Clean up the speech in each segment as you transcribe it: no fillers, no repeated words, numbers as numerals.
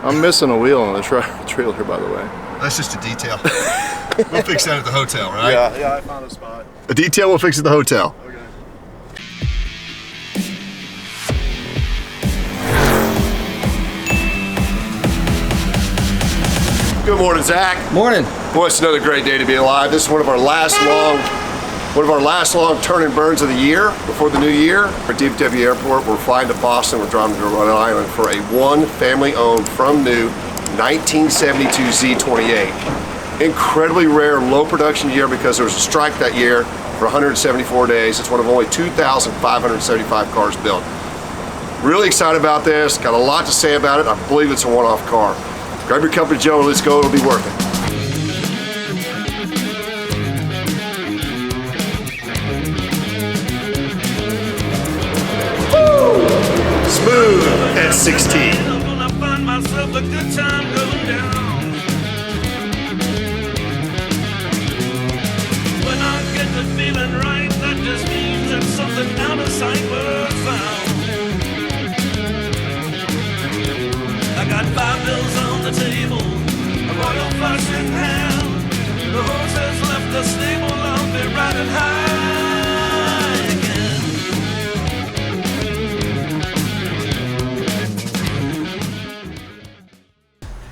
I'm missing a wheel on the trailer, by the way. That's just a detail. We'll fix that at the hotel, right? Yeah, I found a spot. A detail we'll fix at the hotel. Okay. Good morning, Zach. Morning. Boy, it's another great day to be alive. This is one of our last long turn and burns of the year before the new year. At DFW Airport, we're flying to Boston. We're driving to Rhode Island for a one family-owned from new 1972 Z28. Incredibly rare, low production year because there was a strike that year for 174 days. It's one of only 2,575 cars built. Really excited about this. Got a lot to say about it. I believe it's a one-off car. Grab your company, Joe, and let's go. It'll be worth it. Smooth at 16. When I get the feeling right, that just means that something out of sight was found. I got 5 bills on the table, a royal flush in hand. The horse has left the stable, I'll be riding high again.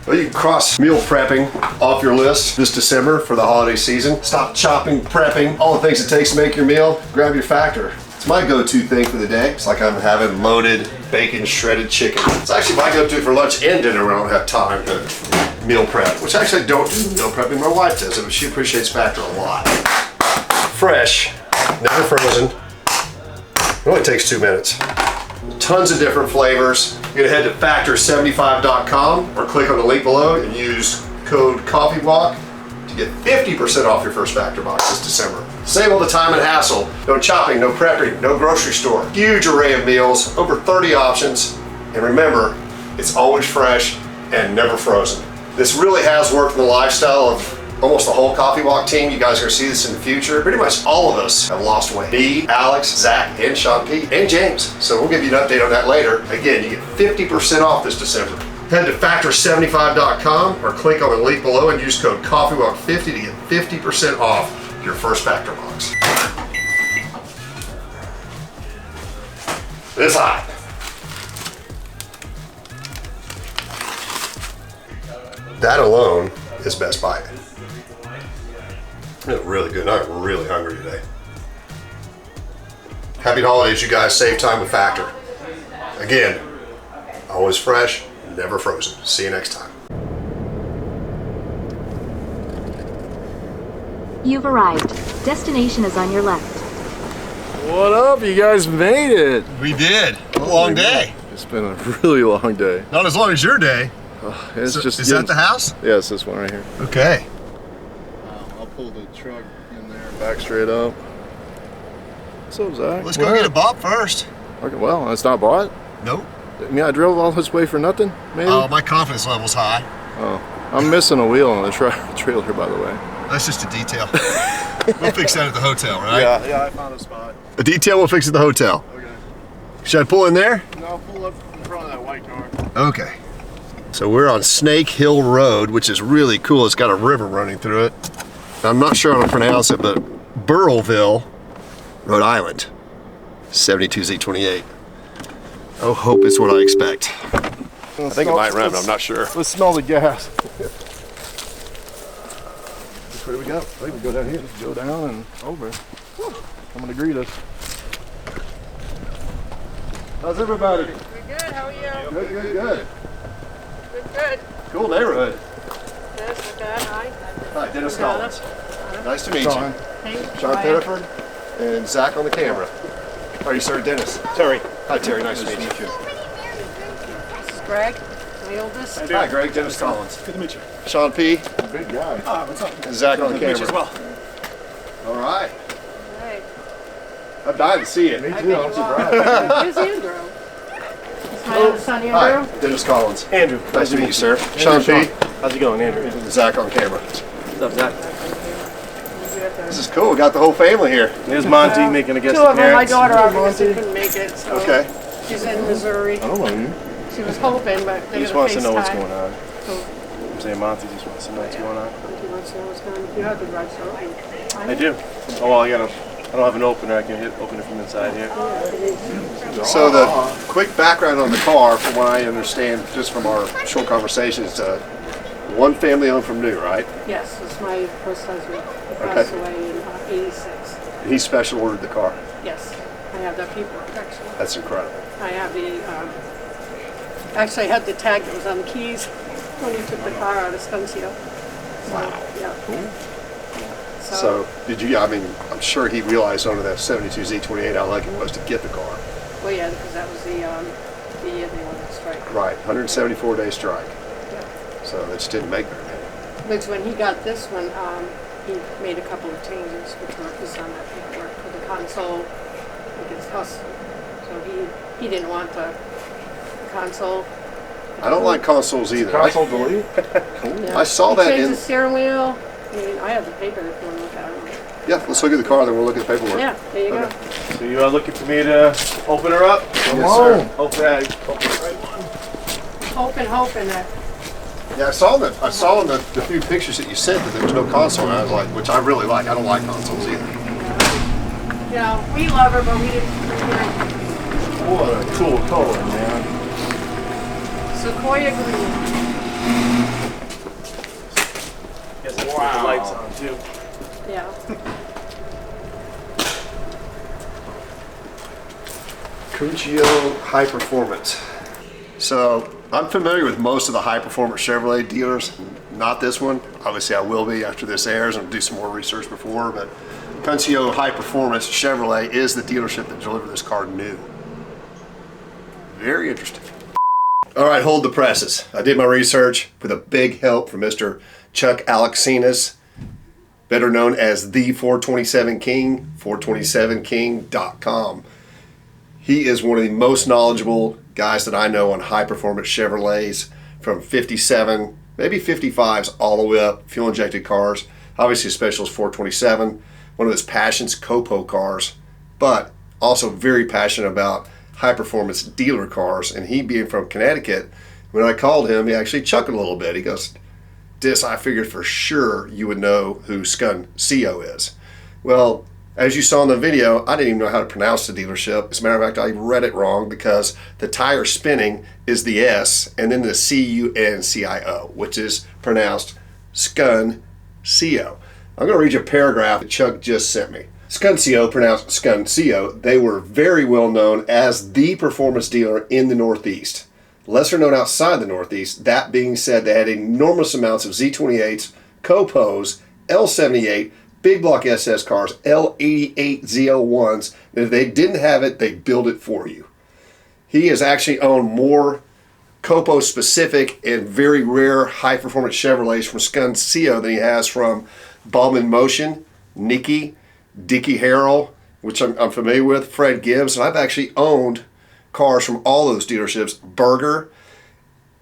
Well, you can cross meal prepping off your list this December for the holiday season. Stop chopping, prepping, all the things it takes to make your meal. Grab your Factor. It's my go-to thing for the day. It's like I'm having loaded bacon shredded chicken. It's actually my go-to for lunch and dinner when I don't have time to meal prep, which actually I don't do meal prepping. My wife does it, but she appreciates Factor a lot. Fresh, never frozen. It only takes 2 minutes. Tons of different flavors. You're gonna head to factor75.com or click on the link below and use code COFFEEWALK to get 50% off your first Factor box this December. Save all the time and hassle. No chopping, no prepping, no grocery store. Huge array of meals, over 30 options. And remember, it's always fresh and never frozen. This really has worked in the lifestyle of almost the whole Coffee Walk team. You guys are gonna see this in the future. Pretty much all of us have lost weight. Me, Alex, Zach, and Sean P, and James. So we'll give you an update on that later. Again, you get 50% off this December. Head to factor75.com or click on the link below and use code COFFEEWALK50 to get 50% off your first Factor box. It's hot. That alone is Best Buy. It's really good. I'm really hungry today. Happy holidays, you guys. Save time with Factor. Again, always fresh, never frozen. See you next time. You've arrived. Destination is on your left. What up? You guys made it. We did. A long day. It's been a really long day. Not as long as your day. It's So, just is that the house? Yes, this one right here. Okay. I'll pull the truck in there, back straight up. What's up, Zach? Let's go get a bop first. Okay, well, it's not bought. Nope. I mean, I drove all this way for nothing, maybe? Oh, my confidence level's high. Oh, I'm missing a wheel on the trailer, by the way. That's just a detail. We'll fix that at the hotel, right? Yeah, I found a spot. A detail we'll fix at the hotel. Okay. Should I pull in there? No, I'll pull up in front of that white car. Okay. So we're on Snake Hill Road, which is really cool. It's got a river running through it. I'm not sure how to pronounce it, but Burrillville, Rhode Island. 72Z28. Oh, hope it's what I expect. I think it might run, but I'm not sure. Let's smell the gas. Where do we go? I think we go down here. Just go down and over. I'm gonna greet us. How's everybody? We're good, how are you? Good. Good. Cool neighborhood. Yes, we're good, hi. Hi, Dennis Collins. Nice to meet Sean. Hey, Sean hi. Pettiford and Zach on the camera. How are you, sir? Dennis. Terry. Hi, Terry. Nice to meet you. This is Greg, my oldest. Hi, Greg. Dennis Collins. Good to meet you. Sean P. Big guy. What's up? and Zach on the Good to meet you camera. as well. All right. Hey. I'm dying to see it. Me I too, bet I'm you surprised. are. Where's Andrew? Is my other son Andrew? Hi, Dennis Collins. Andrew. Nice to meet you, sir. Sean P. How's it going, Andrew? and Zach on camera. What's up, Zach? This is cool. We got the whole family here. There's Monty making a guest Two of them, my appearance. daughter obviously couldn't make it, so Okay. she's in Missouri. I don't know you. She was hoping, but He they just got a wants to know what's FaceTime. going on. So, I'm saying Monty just wants to know what's going on. he wants to know what's going on. You have the garage door open. I do. Oh well, I don't have an opener. I can open it from inside here. So the quick background on the car, from what I understand, just from our short conversation, is one family owned from new, right? Yes, it's my first husband. He Okay. passed away in '86. He special ordered the car. Yes, I have that paperwork actually. That's incredible. I have the, actually I had the tag that was on the keys when he took the car out of Scuncio. Wow. Yeah. So did you? I mean, I'm sure he realized under that '72 Z28 how lucky it was to get the car. Well, yeah, because that was the year they wanted to strike. Right, 174-day strike. Yeah. So they just didn't make very many. Which when he got this one, he made a couple of changes, which was on that paperwork for the console, like it's custom. So he didn't want the console. I don't like consoles either. Console delete. Yeah. I saw He that changed in. the steering wheel. I mean, I have the paper if you want to look at it. Yeah, let's look at the car, then we'll look at the paperwork. Yeah, there you go. So you are looking for me to open her up? Yes, sir. Hopefully I open the right one. Hoping that. Yeah, I saw in the few pictures that you sent that there was no console, and I was like, which I really like. I don't like consoles either. You know, we love her, but we didn't. What a cool color, man. Sequoia green. Guess I put the lights on too. Yeah. Scuncio High Performance. So I'm familiar with most of the high performance Chevrolet dealers, not this one. Obviously I will be after this airs and do some more research before, but Scuncio High Performance Chevrolet is the dealership that delivered this car new. Very interesting. All right, hold the presses. I did my research with a big help from Mr. Chuck Alexinas, better known as the 427 King, 427king.com. He is one of the most knowledgeable guys that I know on high performance Chevrolets, from 57, maybe 55s, all the way up, fuel injected cars. Obviously, his special is 427, one of his passions, Copo cars, but also very passionate about high performance dealer cars. And he, being from Connecticut, when I called him, he actually chuckled a little bit. He goes, "Dis, I figured for sure you would know who Scuncio is." Well, as you saw in the video, I didn't even know how to pronounce the dealership. As a matter of fact, I read it wrong because the tire spinning is the S and then the Cuncio, which is pronounced Scuncio. I'm going to read you a paragraph that Chuck just sent me. Scuncio, pronounced Scuncio, they were very well known as the performance dealer in the Northeast. Lesser known outside the Northeast. That being said, they had enormous amounts of Z28s, Copos, L78, big block SS cars, L88 ZL1s, and if they didn't have it, they build it for you. He has actually owned more Copo specific and very rare high performance Chevrolets from Scuncio than he has from Ballman Motion, Nicky, Dickie Harrell, which I'm familiar with, Fred Gibbs, and I've actually owned cars from all those dealerships, Berger,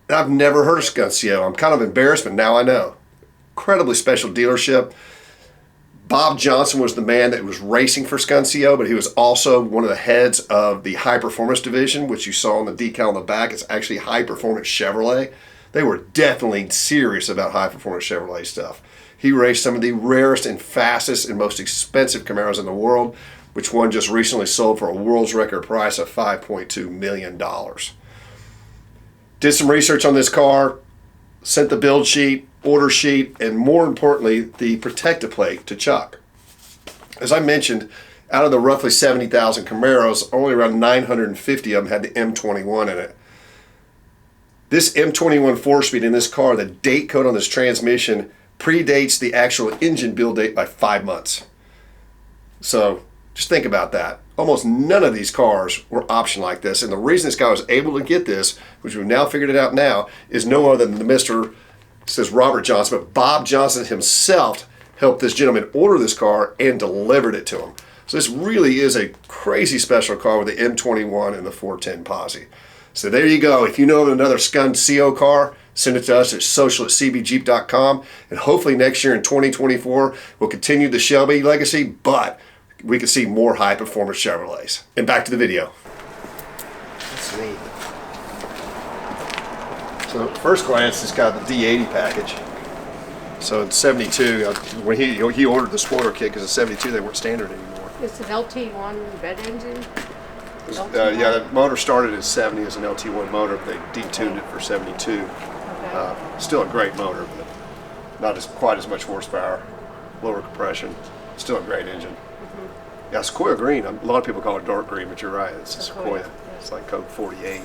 and I've never heard of Scuncio. I'm kind of embarrassed, but now I know. Incredibly special dealership. Bob Johnson was the man that was racing for Scuncio, but he was also one of the heads of the high performance division, which you saw on the decal on the back. It's actually high performance Chevrolet. They were definitely serious about high performance Chevrolet stuff. He raced some of the rarest and fastest and most expensive Camaros in the world, which one just recently sold for a world's record price of $5.2 million. Did some research on this car, sent the build sheet, order sheet, and more importantly, the protective plate to Chuck. As I mentioned, out of the roughly 70,000 Camaros, only around 950 of them had the M21 in it. This M21 4-speed in this car, the date code on this transmission predates the actual engine build date by 5 months. So just think about that. Almost none of these cars were optioned like this, and the reason this guy was able to get this, which we've now figured it out now, is no other than the Mr. says Robert Johnson, but Bob Johnson himself helped this gentleman order this car and delivered it to him. So this really is a crazy special car with the M21 and the 410 posse. So there you go. If you know of another Scuncio car, send it to us at social@cbjeep.com, and hopefully next year in 2024 we'll continue the Shelby legacy, but we can see more high performance Chevrolets. And back to the video. That's neat. So at first glance, it's got the D80 package. So in 72, when he ordered the spoiler kit, because in 72 they weren't standard anymore. It's an LT1 bed engine. Yeah, the motor started at 70 as an LT1 motor, but they detuned it for 72. Okay. Still a great motor, but not quite as much horsepower, lower compression. Still a great engine. Yeah, Sequoia green. A lot of people call it dark green, but you're right. It's a Sequoia. Yeah. It's like code 48.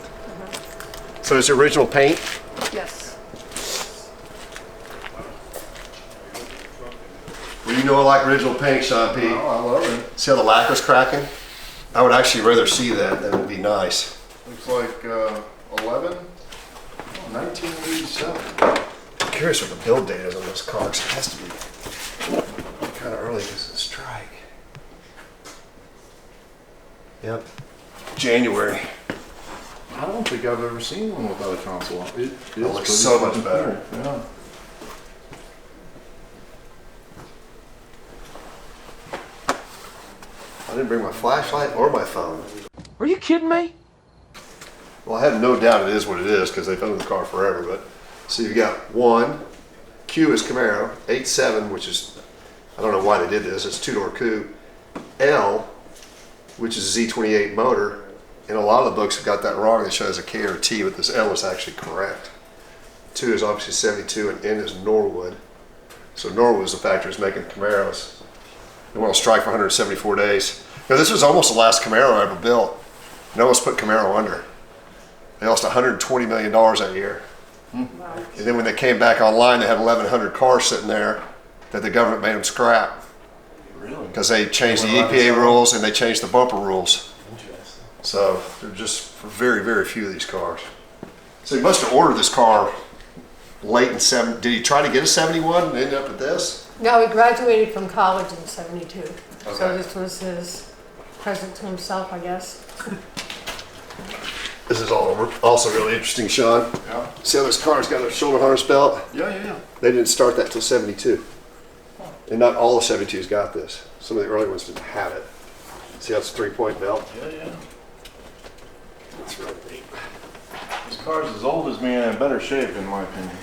So it's original paint. Yes. Well, you know I like original paint, Sean P. Oh, I love it. See how the lacquer's cracking? I would actually rather see that. That would be nice. Looks like 1987. I'm curious what the build date is on those cars. It has to be kind of early because of the strike. Yep. January. I don't think I've ever seen one without a console. It looks pretty so much fucking better. cool. Yeah. I didn't bring my flashlight or my phone. Are you kidding me? Well, I have no doubt it is what it is because they've owned the car forever. But so you've got one, Q is Camaro, 8.7, which is, I don't know why they did this. It's two-door coupe. L, which is a Z28 motor, and a lot of the books have got that wrong. They show it as a K or a T, but this L is actually correct. 2 is obviously 72, and N is Norwood. So Norwood is the factory that's making Camaros. They went on strike for 174 days. Now, this was almost the last Camaro I ever built. And I almost put Camaro under. They lost $120 million that year. Wow. And then when they came back online, they had 1,100 cars sitting there that the government made them scrap. Really? Because they changed the EPA rules and they changed the bumper rules. So they're just for very, very few of these cars. So he must have ordered this car late in 7. Did he try to get a 71 and end up at this? No, he graduated from college in 72. So Okay. this was his present to himself, I guess. This is also really interesting, Sean. Yeah. See how this car's got a shoulder harness belt? Yeah. They didn't start that till 72. And not all the 72s got this. Some of the early ones didn't have it. See how it's a 3-point belt? Yeah. That's really neat. This car's as old as me and in better shape, in my opinion.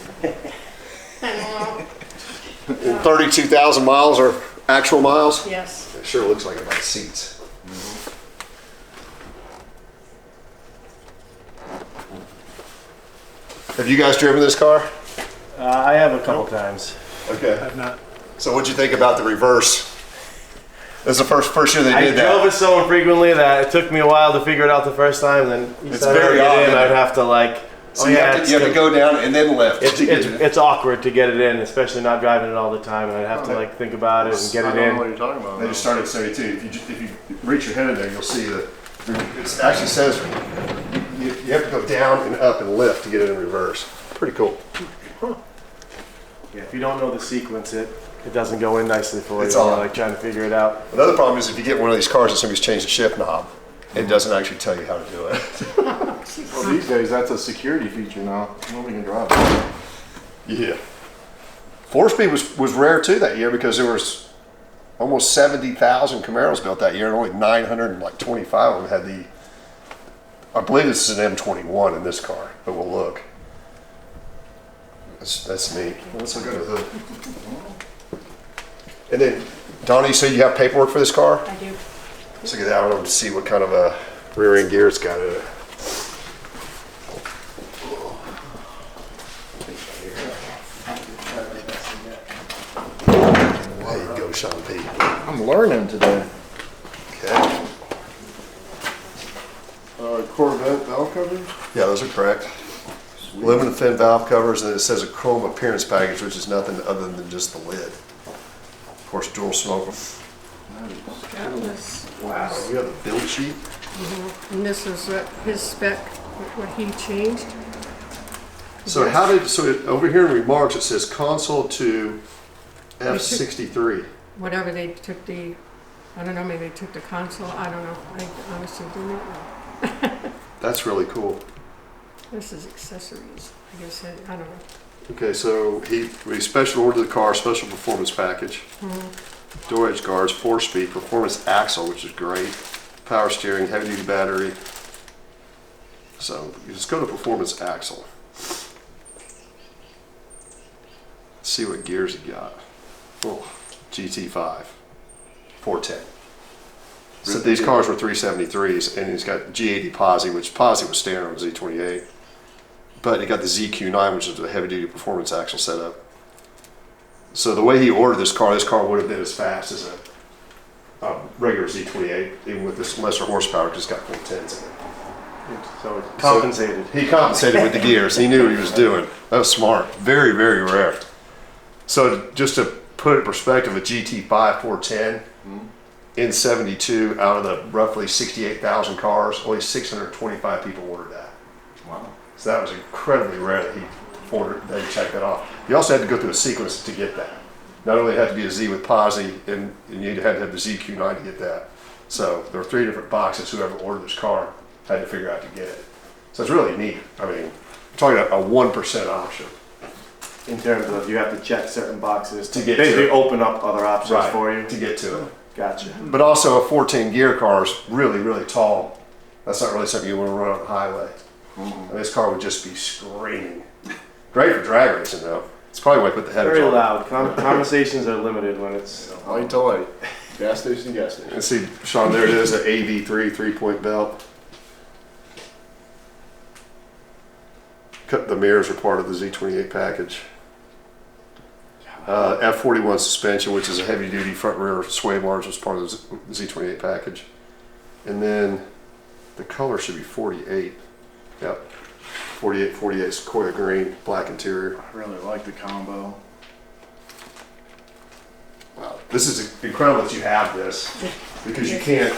And 32,000 miles are actual miles? Yes. It sure looks like it by the seats. Have you guys driven this car? I have a couple times. Okay. I've not. So what'd you think about the reverse? This is the first year they I did drove that. it so infrequently that it took me a while to figure it out the first time. Then each It's time very I odd, get in, isn't I'd it? have to like. So you have to go down and then lift. It's awkward to get it in, especially not driving it all the time, and I'd have to like think about it and get I it don't know what in. you're talking about. They just started at 72. If you reach your head in there, you'll see that it actually says you have to go down and up and lift to get it in reverse. Pretty cool. Yeah, if you don't know the sequence, it doesn't go in nicely for you. It's You're odd. like trying to figure it out. Another problem is if you get one of these cars and somebody's changed the shift knob, it doesn't actually tell you how to do it. Well, these days, that's a security feature now. Nobody can drive it. Yeah. 4-speed was rare too that year because there was almost 70,000 Camaros built that year, and only 925 of them had the. I believe this is an M21 in this car, but we'll look. That's neat. Let's look under the hood. And then, Donna, you said you have paperwork for this car? I do. Let's look at that one to see what kind of a rear end gear it's got in it. There you go, Sean P. I'm learning today. Okay. Corvette valve covers? Yeah, those are correct. Aluminum thin valve covers, and it says a chrome appearance package, which is nothing other than just the lid. Of course, dual smoke. That was, Wow, you have a build sheet? and this is his spec, what he changed. So over here in remarks it says console to F63. Whatever they took the, I don't know, maybe they took the console, I don't know. I honestly do not know. That's really cool. This is accessories, I guess, I don't know. Okay, so we special ordered the car, special performance package. Door edge guards, 4-speed, performance axle, which is great. Power steering, heavy duty battery. So you just go to performance axle. see what gears he got. Oh, GT5, 410. So these cars were 373s, and he's got G80 Posi, which Posi was standard on Z28. But he got the ZQ9, which is a heavy-duty performance axle setup. So the way he ordered this car would have been as fast as a regular Z28, even with this lesser horsepower, because it's got 410s in it. So it's compensated. So he compensated with the gears. He knew what he was doing. That was smart. Very, very rare. So just to put it in perspective, a GT5 410 in 72 out of the roughly 68,000 cars, only 625 people ordered that. Wow. So that was incredibly rare that he ordered. They checked that off. You also had to go through a sequence to get that. Not only had to be a Z with Posi, and you had to have the ZQ9 to get that. So there were 3 different boxes. Whoever ordered this car had to figure out to get it. So it's really neat. I mean, you're talking about a 1% option. In terms of you have to check certain boxes To get basically to it. open up other options for you. To get to it. Gotcha. But also a 14 gear car is really, really tall. That's not really something you want to run on the highway. And this car would just be screaming. Great for drag racing though. It's probably why I put the headers Very on. loud. Conversations are limited when it's Light to light. Gas station, gas station. And see, Sean, there it is, an AV3 3-point belt. The mirrors are part of the Z28 package. F41 suspension, which is a heavy-duty front rear sway bars, was part of the Z28 package. And then the color should be 48. Yep. 48 Sequoia green, black interior. I really like the combo. Wow. This is incredible that you have this, because you can't,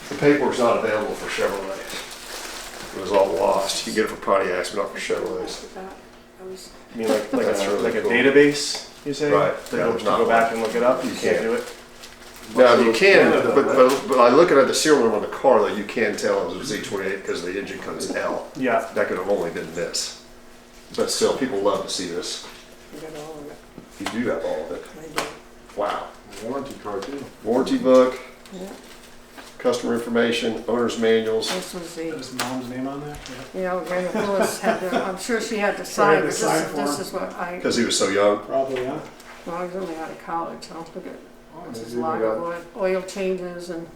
the paperwork's not available for Chevrolets. It was all lost. You can get it for Pontiacs, but not for Chevrolets. I mean like That's a, really like a cool. database, you say? Right. To Yeah, go, there's to not go back one. and look it up? You can't can't. do it? Now you can, but by looking at the serial number on the car, though, you can tell it was a Z28 because the engine code is L. Yeah. That could have only been this. But still, people love to see this. You got all of it. You do have all of it. I do. Wow. Warranty card too. Warranty book, Yeah. customer information, owner's manuals. This was the, Is mom's name on there? you know, Grandma Phyllis had to, I'm sure she had to sign, to but sign for this him. is what I, Because he was so young. Probably, huh? well, I was only out of college, so look at, this is a maybe lot we of oil changes and,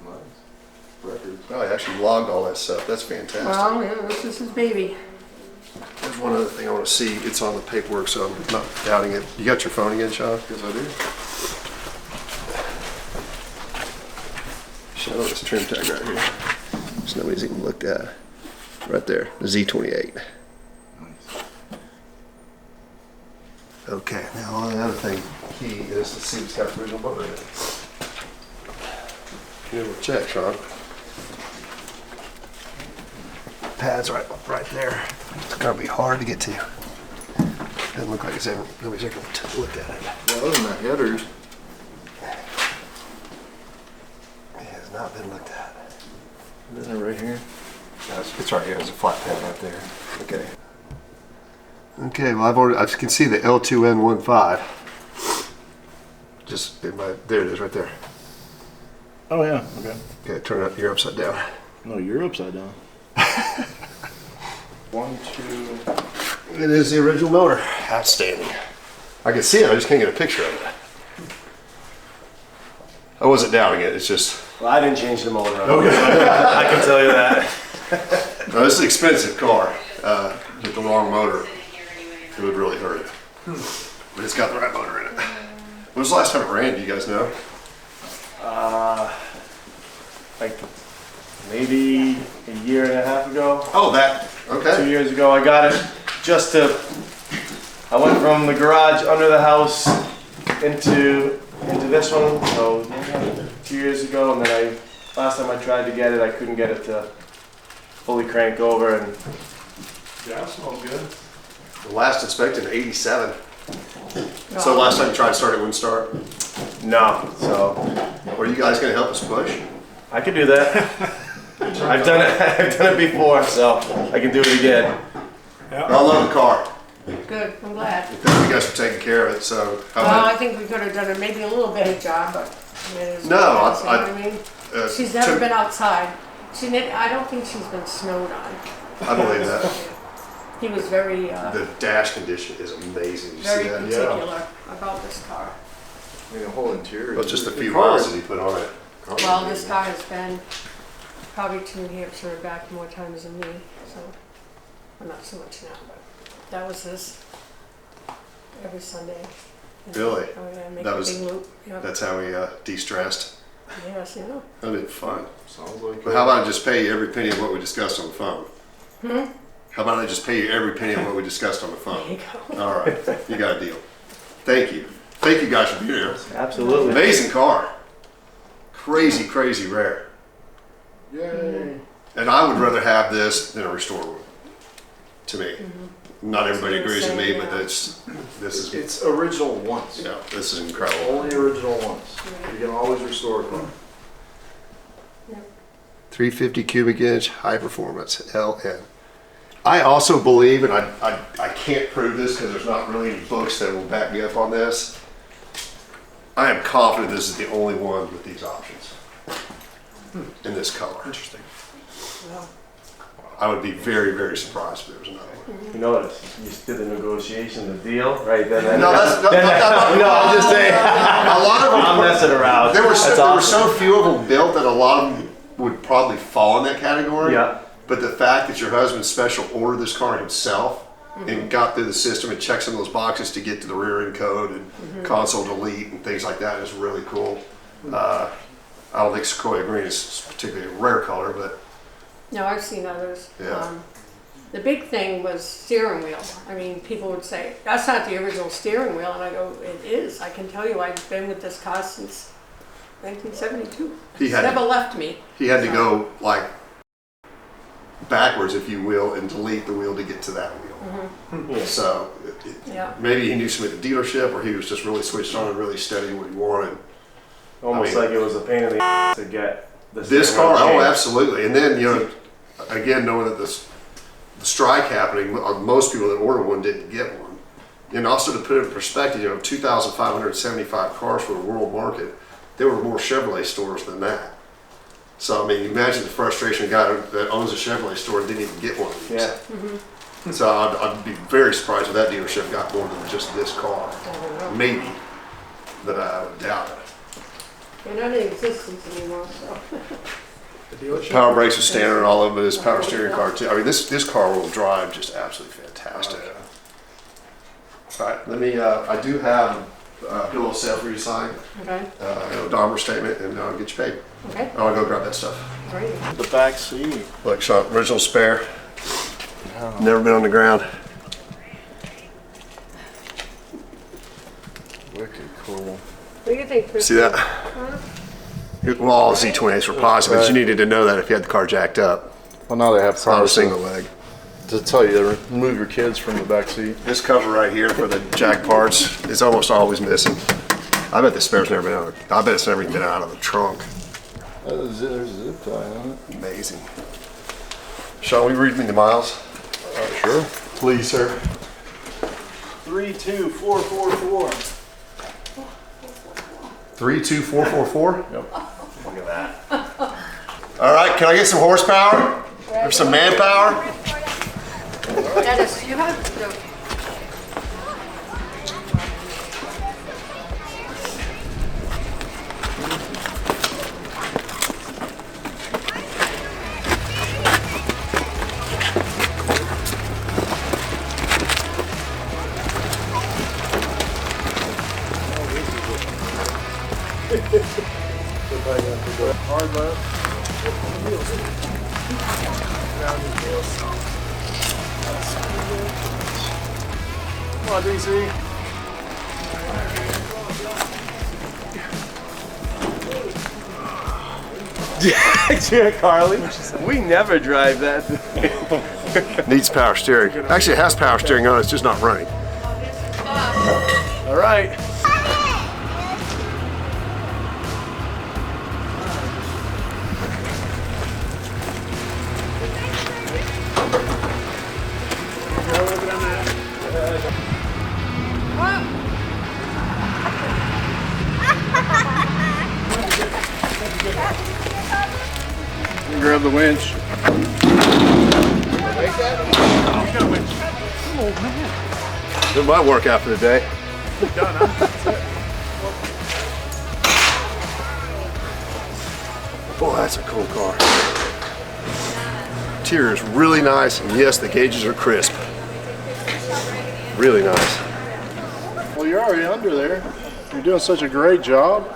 Records. Oh, I actually logged all that stuff. That's fantastic. well, yeah, this is his baby. There's one other thing I want to see. It's on the paperwork, so I'm not doubting it. You got your phone again, Sean? Yes, I do. Show this trim tag right here. There's nobody's even looked at. Right there, the Z28. Okay, now the other thing key is to see if it's got the original motor in it. You will check, Sean. Pad's right there. It's gonna be hard to get to. Doesn't look like nobody's ever looked at it. Well, other than the headers, It has not been looked at. isn't it right here? It's right here. There's a flat pad right there. Okay. Okay. Well, I can see the L2N15. Just there it is, right there. Oh yeah. Okay. Okay, turn it. You're upside down. No, you're upside down. 1, 2. It is the original motor. Outstanding. I can see it. I just can't get a picture of it. I wasn't doubting it. It's just. Well, I didn't change the motor on it. I can tell you that. No, this is an expensive car. With the wrong motor, it would really hurt it. But it's got the right motor in it. When was the last time it ran? Do you guys know? Like maybe a year and a half ago. Oh, that. 2 Okay. years ago. I got it I went from the garage under the house into this one. So 2 years ago, and then last time I tried to get it, I couldn't get it to fully crank over, and Yeah, smells good. The last inspected in '87. So last time you tried to start, it wouldn't start. no. So Are you guys going to help us push? I could do that. I've done it. I've done it before, so I can do it again. I love the car. Good, I'm glad. Thank you guys for taking care of it. So, how Well, I about, think we could have done it maybe a little better job, but it is. No, what it is, you know I- what I mean? She's to- never been outside. I don't think she's been snowed on. I believe that. he was very, The dash condition is amazing. You very see that? particular about this car. I mean, the whole interior. Well, just a few the car miles is- that he put on it. Well, this car has been probably to New Hampshire and back more times than me, so, well, not so much now, but that was his every Sunday. Really? Oh, yeah, make That a was- big loop, yeah. That's how he de-stressed. Yes, you know. That'd be fun. Sounds like. But how about I just pay you every penny of what we discussed on the phone? How about I just pay you every penny of what we discussed on the There you phone? go. All right, you got a deal. Thank you. Thank you guys for being here. Absolutely. Amazing car. Crazy, crazy rare. Yay. And I would rather have this than a restored one. To me. Not everybody agrees with me, but this is, It's original once. yeah, this is incredible. Only original once. You can always restore a car. 350 cubic inch high performance LN. I also believe, and I can't prove this because there's not really any books that will back me up on this. I am confident this is the only one with these options in this color. Interesting. Well, I would be very, very surprised if there was another one. You notice, you did the negotiation, the deal, right? Then, No, that's no, I'm just saying. a lot of them. I'm messing around. There were That's awesome. so few of them built that a lot of them would probably fall in that category. Yeah. But the fact that your husband special ordered this car himself and got through the system and checked some of those boxes to get to the rear end code and console delete and things like that is really cool. I don't think Sequoia green is particularly a rare color, but no, I've seen others. Yeah. The big thing was steering wheel. I mean, people would say, that's not the original steering wheel, and I go, it is. I can tell you, I've been with this car since 1972. He It's had- never left me. he had to go like backwards, if you will, and delete the wheel to get to that wheel. So Yeah. maybe he knew somebody at the dealership, or he was just really switched on and really studying what he wanted. Almost I mean- like it was a pain in the ass to get This steering car, wheel oh, changed. absolutely. And then, you know, again, knowing that the strike happening, most people that ordered one didn't get one. And also to put it in perspective, you know, 2,575 cars for the world market, there were more Chevrolet stores than that. So, I mean, imagine the frustration of a guy that owns a Chevrolet store and didn't even get one of these. Yeah. So I'd be very surprised if that dealership got more than just this car. Maybe, but I would doubt it. They're not in existence anymore, so. Power brakes are standard on all of them, but it's power steering car too. I mean, this car will drive just absolutely fantastic. All right, let me, I do have a bill of sale for you to sign, Okay, an odometer statement, and I'll get you paid. okay, I'll go grab that stuff. great. The back seat. Look, Sean, original spare. Never been on the ground. Wicked cool. What do you think, Chris? See that? Well, all Z28s were positive, but you needed to know that if you had the car jacked up. Well, now they have It's not a power single leg. to tell you to remove your kids from the back seat. This cover right here for the jack parts is almost always missing. I bet the spare's never been out of, I bet it's never been out of the trunk. There's a zip tie on it. Amazing. Sean, will you read me the miles? Sure. Please, sir. 32444. 32444? Yep. Look at that. All right, can I get some horsepower? Or some manpower? Dennis, you have the. Hard left. Come on, DC. Yeah, Carly. We never drive that. Needs power steering. Actually, it has power steering on it, it's just not running. All right. Grab the winch. Make that? man. Did my workout for the day. Done, huh? That's it. Boy, that's a cool car. Interior is really nice, and yes, the gauges are crisp. Really nice. Well, you're already under there. You're doing such a great job.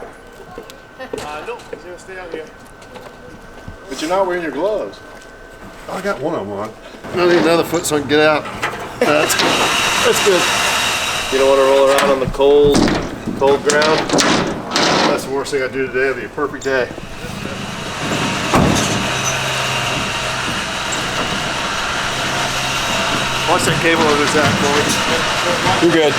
No, he's gonna stay out here. But you're not wearing your gloves. I got one on one. I need another foot so I can get out. That's good. That's good. You don't want to roll around on the cold ground? That's the worst thing I do today. It'll be a perfect day. Watch that cable over that for me. You're good.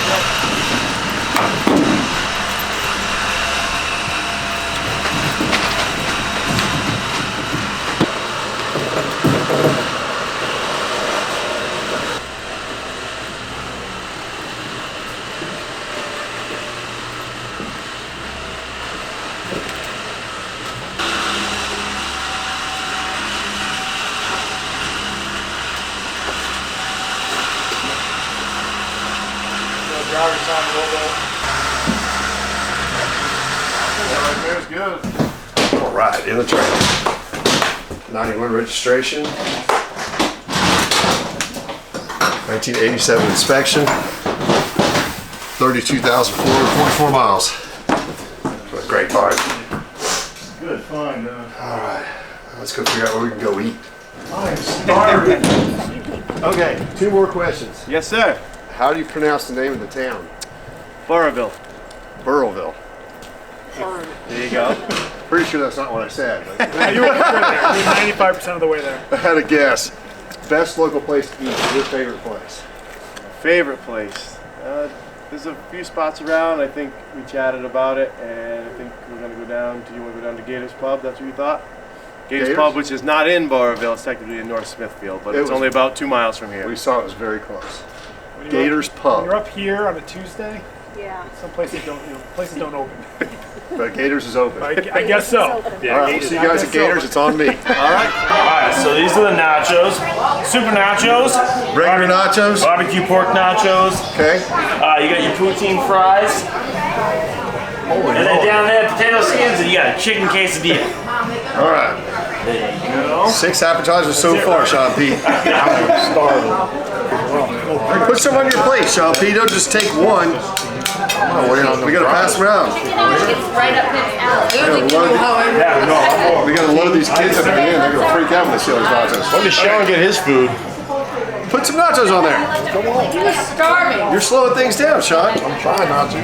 Driver's on a little bit. That right there's good. All right, in the trailer. 91 registration. 1987 inspection. 32,444 miles. What a great part. Good find, All right, let's go figure out where we can go eat. I'm starving. Okay, 2 more questions. Yes, sir. How do you pronounce the name of the town? Burrville. Burrillville. There you go. Pretty sure that's not what I said. But You were 95% of the way there. I had a guess. Best local place to eat. Your favorite place? Favorite place? There's a few spots around. I think we chatted about it, and I think we're gonna go down. Do you want to go down to Gators Pub? That's what you thought? Gators Pub, which is not in Burrville. It's technically in North Smithfield, but it's only about 2 miles from here. We saw it was very close. When you're Gators When Pub. you're up here on a Tuesday, Yeah. some places don't, places don't open. But Gators is open. I guess so. All right, we'll see you guys at Gators. It's on me. Alright, so these are the nachos. Super nachos. Regular nachos. Barbecue pork nachos. Okay. You got your poutine fries. And then down there, potato skins, and you got a chicken quesadilla. All right. There you go. 6 appetizers so far, Sean P. Put some on your plate, Sean P. Don't just take one. We gotta pass them around. It's right up his alley. We gotta load these kids up again. They're gonna freak out when they see all these nachos. Let me Sean get his food. Put some nachos on there. He was starving. You're slowing things down, Sean. I'm trying not to.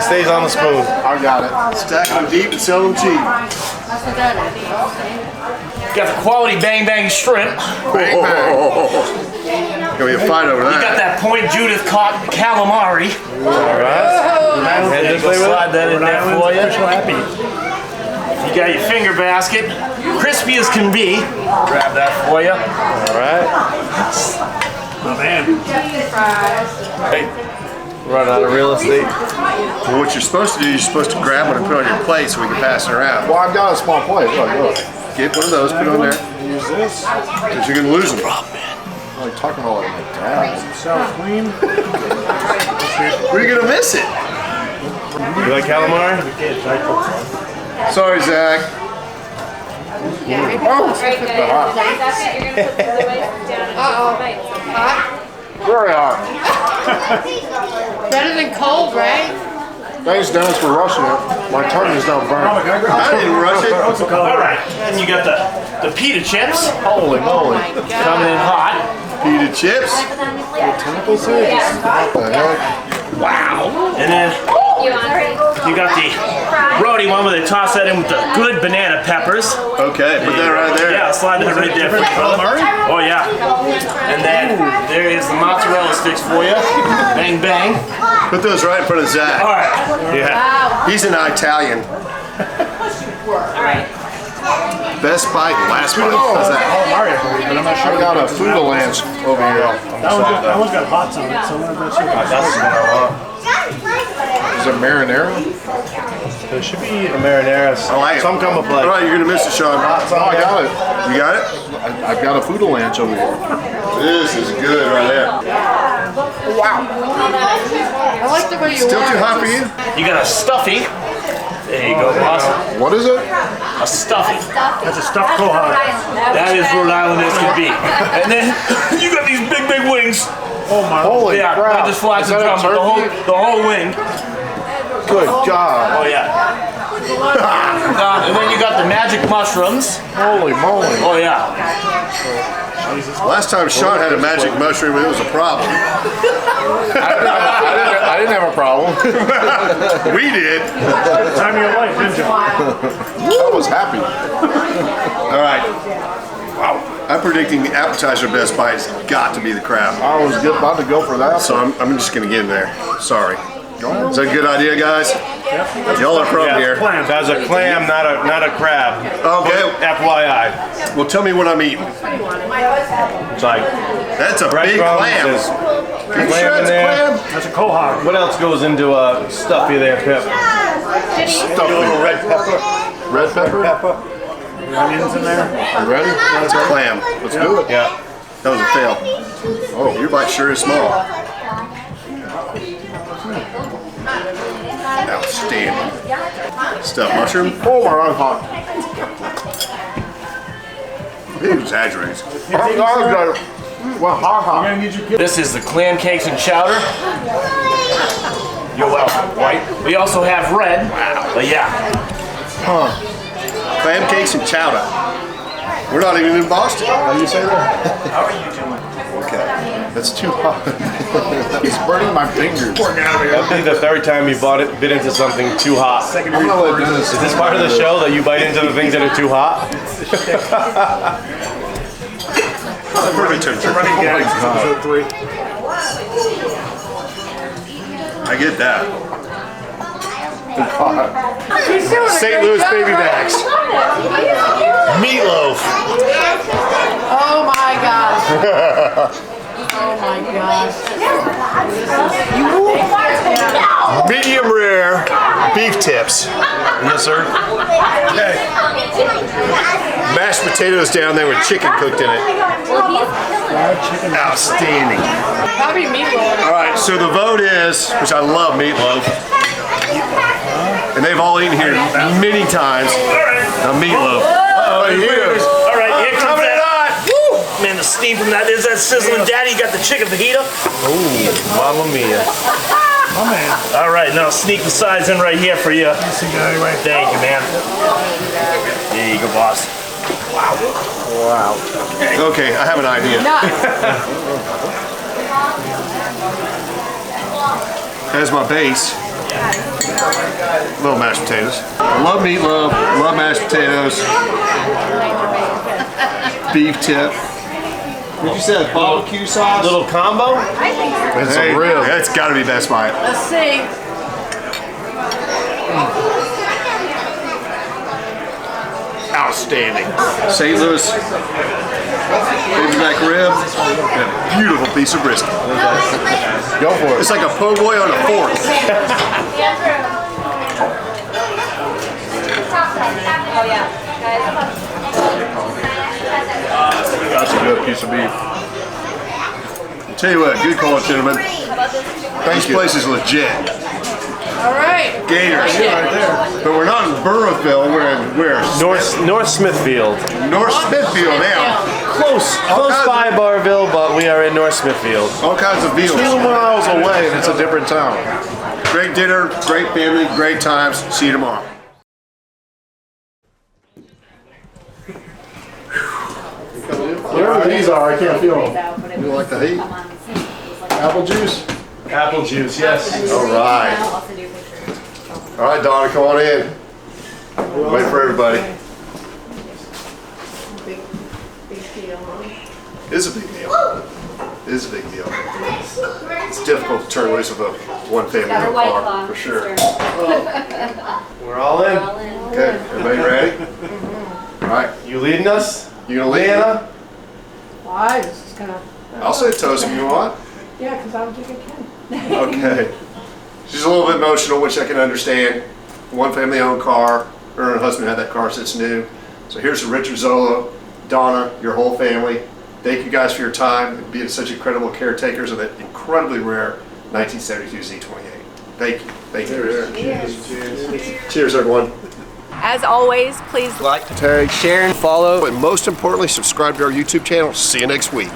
Stays on the spoon. I got it. Stack them deep and sell them cheap. That's what that is. Got the quality bang bang shrimp. Bang, bang. Gonna be a fight over You got that. that Point Judith caught calamari. And There you just go, play with slide that in there for you. Happy. You got your finger basket. Crispy as can be. Grab that for you. Alright. Oh man. Run out of real estate. Well, what you're supposed to do, you're supposed to grab one and put it on your plate so we can pass it around. Well, I've got a small plate. Look. Get one of those, put it on there, Use this. because you're gonna lose them. I'm like talking about like my dad. Sounds clean. Where are you gonna miss it? You like calamari? Sorry, Zach. Very hot. Better than cold, right? Thanks, Dennis, for rushing it. My tongue is now burned. I didn't rush it. Alright, and you got the pita chips Holy moly. Oh my God. coming in hot. Pita chips. What the heck? Wow. And then you got the roadie one where they toss that in with the good banana peppers. Okay, put that right there. Yeah, slide that right there for you, brother. Oh yeah. And then there is the mozzarella sticks for you. Bang bang. Put those right in front of Zach. Alright. Yeah. He's an Italian. Best bite, last bite. How's that? Mario, but I'm not sure. I got a Foodle Lance over here. That one's got hots on it, so I'm not sure. Is it marinara? There should be a marinara. I like it. Some come with All like. right, you're gonna miss it, Sean. Oh, I got it. You got it? I've got a Foodle Lance over here. This is good right there. Wow. I like the way you Still wear too it. hot for you? You got a stuffy. There you go, boss. What is it? A stuffy. That's a stuffed quahog. That is Rhode Island as can be. And then you got these big wings. Oh my. Holy Yeah, crap. not just flies Is and that a drums, but turkey? the whole wing. Good God. Oh yeah. And then you got the magic mushrooms. Holy moly. Oh yeah. Last time Sean had a magic mushroom, it was a problem. I didn't have a problem. We did. Time of your life, didn't you? I was happy. All right. Wow. I'm predicting the appetizer best bite has got to be the crab. I was about to go for that. So I'm just going to get in there. Sorry. Is that a good idea, guys? Y'all are from here. That's a clam, not a crab. Okay. FYI. Well, tell me what I'm eating. It's like That's a big breadcrumbs, clam. there's You clam sure in it's there. clam? That's a quahog. What else goes into a stuffy there, Pip? Stuffing. Red pepper. Red pepper? Onions in there. You ready? It's a clam. Let's do it. Yeah. That was a fail. Oh, your bite sure is small. Outstanding. Stuffed mushroom. Oh my God, hot. He exaggerates. Well, hot. This is the clam cakes and chowder. You're welcome. White. We also have red. But yeah. Clam cakes and chowder. We're not even in Boston. How do you say that? How are you doing? Okay. That's too hot. It's burning my fingers. That'll be the third time you bit into something too hot. I'm gonna let Dennis. Is this part of the show that you bite into the things that are too hot? Perfect temperature. Running gag. Episode 3. I get that. He's doing a St. great Louis job, baby right? bags. Meatloaf. Oh my gosh. Oh my gosh. Medium rare beef tips. Yes, sir. Okay. Mashed potatoes down there with chicken cooked in it. Outstanding. Probably meatloaf. All right, so the vote is, which I love meatloaf, and they've all eaten here many times, a meatloaf. All right, here comes Coming in that. hot. Man, the steam from that. There's that sizzling daddy. You got the chicken fajita. Ooh, mamma mia. Oh man. All right, now sneak the sides in right here for you. That's the guy right there. Thank you, man. There you go, boss. Wow. Okay, I have an idea. As my base, little mashed potatoes. I love meatloaf, love mashed potatoes. Beef tip. Did you say a barbecue sauce? Little combo? It's Hey, a real. that's gotta be Best Buy. Let's see. Outstanding. St. Louis baby back rib and a beautiful piece of brisket. Go for it. It's like a po' boy on a fork. That's a good piece of beef. Tell you what, good call, gentlemen. This place is legit. All right. Gators. But we're not in Burrowville, we're in North Smithfield. North Smithfield now. Close by Barville, but we are in North Smithfield. All kinds of 2 meals. miles away and it's a different town. Great dinner, great family, great times. See you tomorrow. Whatever these are, I can't feel them. You like the heat? Apple juice? Apple juice, yes. All right. All right, Donna, come on in. Wait for everybody. Big deal, huh? It is a big deal. It is a big deal. It's difficult to turn loose with a one family Got our white car, claw, for sure. We're all in. Okay, everybody ready? All right, You leading us? you gonna lead? Leanna? Why? This is gonna. I'll say toast if you want. Yeah, because I'm drinking Ken. Okay. She's a little bit emotional, which I can understand. One family owned car. Her and her husband had that car since new. So here's to Richard Zola, Donna, your whole family. Thank you guys for your time and being such incredible caretakers of that incredibly rare 1972 Z28. Thank you. Thank you. Cheers, everyone. As always, please Like, tag, share, and follow, and most importantly, subscribe to our YouTube channel. See you next week.